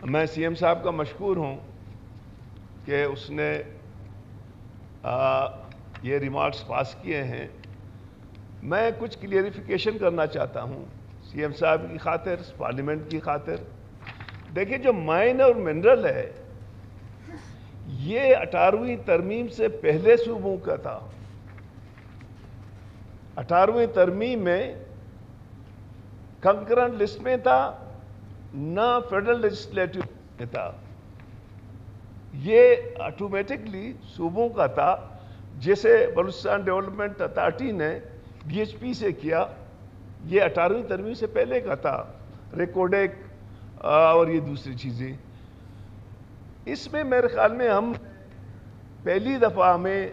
میں C M صاحب کا مشکور ہوں کہ اس نے یہ ریمارکس پاس کیے ہیں. میں کچھ کلیئریفیکیشن کرنا چاہتا ہوں سی ایم صاحب کی خاطر، پارلیمنٹ کی خاطر. دیکھیں، جو مائن اور منرل ہے یہ 18ویں ترمیم سے پہلے صوبوں کا تھا. 18ویں ترمیم میں کنکرنٹ لسٹ میں تھا، نہ فیڈرل لیجسلیٹو میں تھا. یہ آٹومیٹکلی صوبوں کا تھا، جسے بلوچستان ڈیولپمنٹ اتھارٹی نے بی ایچ پی سے کیا. یہ 18ویں ترمیم سے پہلے کا تھا، ریکوڈیک اور یہ دوسری چیزیں. اس میں میرے خیال میں ہم پہلی دفعہ ہمیں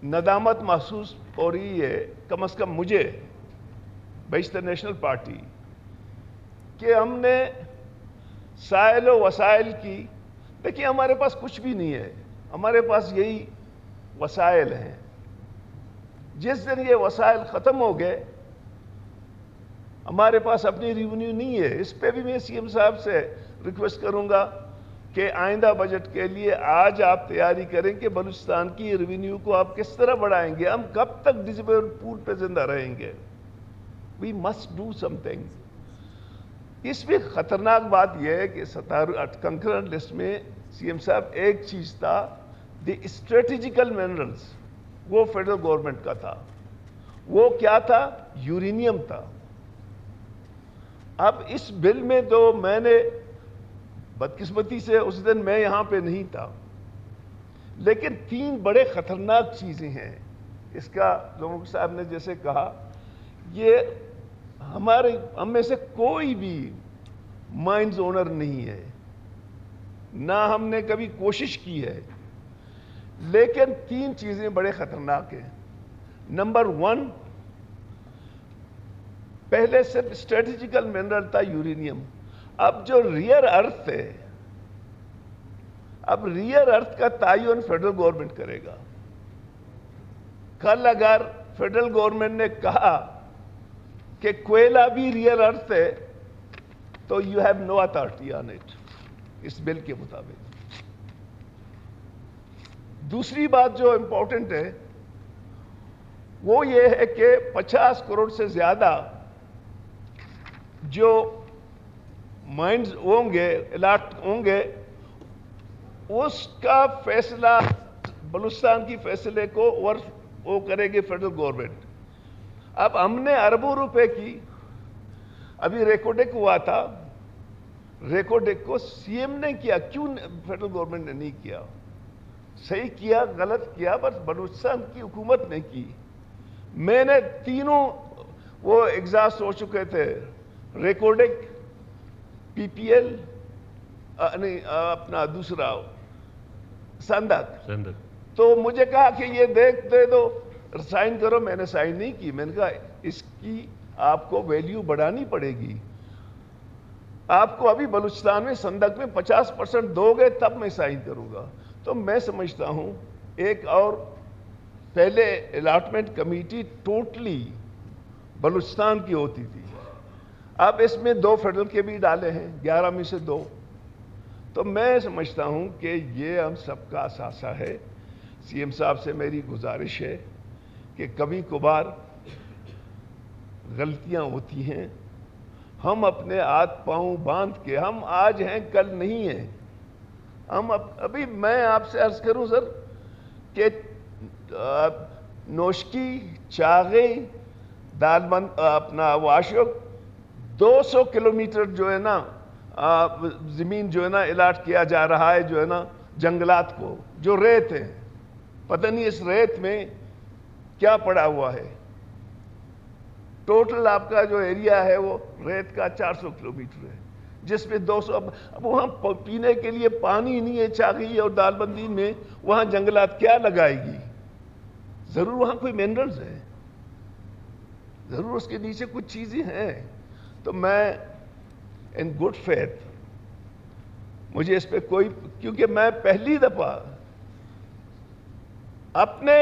ندامت محسوس ہو رہی ہے، کم از کم مجھے، بیشتر نیشنل پارٹی، کہ ہم نے سائل و وسائل کی. دیکھیں، ہمارے پاس کچھ بھی نہیں ہے، ہمارے پاس یہی وسائل ہیں. جس دن یہ وسائل ختم ہو گئے، ہمارے پاس اپنی ریونیو نہیں ہے. اس پہ بھی میں سی ایم صاحب سے ریکویسٹ کروں گا کہ آئندہ بجٹ کے لیے آج آپ تیاری کریں کہ بلوچستان کی ریونیو کو آپ کس طرح بڑھائیں گے. ہم کب تک ڈسیبل پول پہ زندہ رہیں گے؟ We must do something. اس میں خطرناک بات یہ ہے کہ کنکرنٹ لسٹ میں سی ایم صاحب ایک چیز تھا، دی اسٹریٹجیکل منرلز، وہ فیڈرل گورنمنٹ کا تھا. وہ کیا تھا؟ یورینیم تھا. اب اس بل میں تو میں نے بدقسمتی سے اس دن میں یہاں پہ نہیں تھا، لیکن 3 بڑے خطرناک چیزیں ہیں. اس کا لوگوں صاحب نے جیسے کہا، یہ ہم میں سے کوئی بھی مائنز اونر نہیں ہے، نہ ہم نے کبھی کوشش کی ہے، لیکن 3 چیزیں بڑے خطرناک ہیں. نمبر 1، پہلے صرف اسٹریٹجیکل منرل تھا یورینیم. اب جو ریئر ارتھ ہے، اب ریئر ارتھ کا تعین فیڈرل گورنمنٹ کرے گا. کل اگر فیڈرل گورنمنٹ نے کہا کہ کوئلہ بھی ریئر ارتھ ہے تو you have no authority on it, اس بل کے مطابق. دوسری بات جو امپورٹنٹ ہے وہ یہ ہے کہ 50 کروڑ سے زیادہ جو مائنز ہوں گے، الاٹ ہوں گے، اس کا فیصلہ بلوچستان کی فیصلے کو وہ کرے گی فیڈرل گورنمنٹ. اب ہم نے اربوں روپے کی، ابھی ریکوڈیک ہوا تھا، ریکوڈیک کو سی ایم نے کیا، کیوں فیڈرل گورنمنٹ نے نہیں کیا؟ صحیح کیا، غلط کیا، بس بلوچستان کی حکومت نے کی. میں نے تینوں وہ ایگزاسٹ ہو چکے تھے، ریکوڈیک، پی پی ایل، اپنا دوسرا سندک. تو مجھے کہا کہ یہ دے دو، سائن کرو. میں نے سائن نہیں کی. میں نے کہا اس کی آپ کو ویلیو بڑھانی پڑے گی. آپ کو ابھی بلوچستان میں سندک میں 50% دو گے تب میں سائن کروں گا. تو میں سمجھتا ہوں ایک اور پہلے الاٹمنٹ کمیٹی ٹوٹلی بلوچستان کی ہوتی تھی، اب اس میں 2 فیڈرل کے بھی ڈالے ہیں، 11 میں سے 2. تو میں سمجھتا ہوں کہ یہ ہم سب کا اثاثہ ہے. سی ایم صاحب سے میری گزارش ہے کہ کبھی کبھار غلطیاں ہوتی ہیں، ہم اپنے ہاتھ پاؤں باندھ کے، ہم آج ہیں کل نہیں ہیں. ہم ابھی میں آپ سے عرض کروں سر کہ نوشکی، چاغی، دالبند، اپنا واشوک، 200 کلومیٹر جو ہے نا زمین جو ہے نا الاٹ کیا جا رہا ہے، جو ہے نا جنگلات کو، جو ریت ہے. پتہ نہیں اس ریت میں کیا پڑا ہوا ہے. ٹوٹل آپ کا جو ایریا ہے وہ ریت کا 400 کلومیٹر ہے، جس میں 200. اب وہاں پینے کے لیے پانی نہیں ہے چاغی اور دالبندین میں، وہاں جنگلات کیا لگائے گی؟ ضرور وہاں کوئی منرلز ہے، ضرور اس کے نیچے کچھ چیزیں ہیں. تو میں ان گڈ فیتھ، مجھے اس پہ کوئی، کیونکہ میں پہلی دفعہ اپنے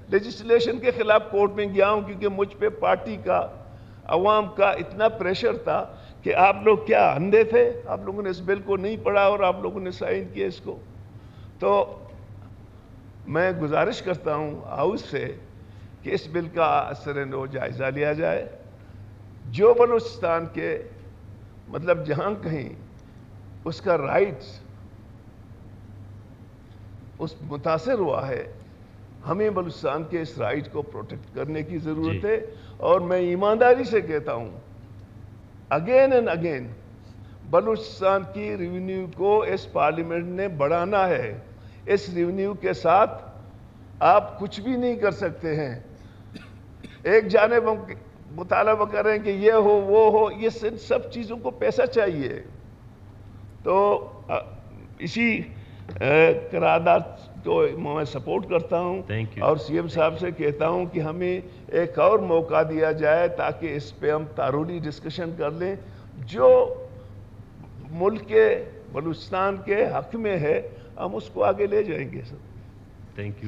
لیجسلیشن کے خلاف کورٹ میں گیا ہوں، کیونکہ مجھ پہ پارٹی کا، عوام کا اتنا پریشر تھا کہ آپ لوگ کیا اندھے تھے؟ آپ لوگوں نے اس بل کو نہیں پڑھا اور آپ لوگوں نے سائن کیا اس کو. تو میں گزارش کرتا ہوں ہاؤس سے کہ اس بل کا اثر نو جائزہ لیا جائے. جو بلوچستان کے مطلب جہاں کہیں اس کا رائٹس اس متاثر ہوا ہے، ہمیں بلوچستان کے اس رائٹ کو پروٹیکٹ کرنے کی ضرورت ہے. اور میں ایمانداری سے کہتا ہوں اگین اینڈ اگین، بلوچستان کی ریونیو کو اس پارلیمنٹ نے بڑھانا ہے. اس ریونیو کے ساتھ آپ کچھ بھی نہیں کر سکتے ہیں. ایک جانب ہم مطالبہ کر رہے ہیں کہ یہ ہو وہ ہو، یہ سب چیزوں کو پیسہ چاہیے. تو اسی قرارداد کو میں سپورٹ کرتا ہوں اور سی ایم صاحب سے کہتا ہوں کہ ہمیں ایک اور موقع دیا جائے تاکہ اس پہ ہم تارولی ڈسکشن کر لیں. جو ملک کے بلوچستان کے حق میں ہے ہم اس کو آگے لے جائیں گے. Thank you.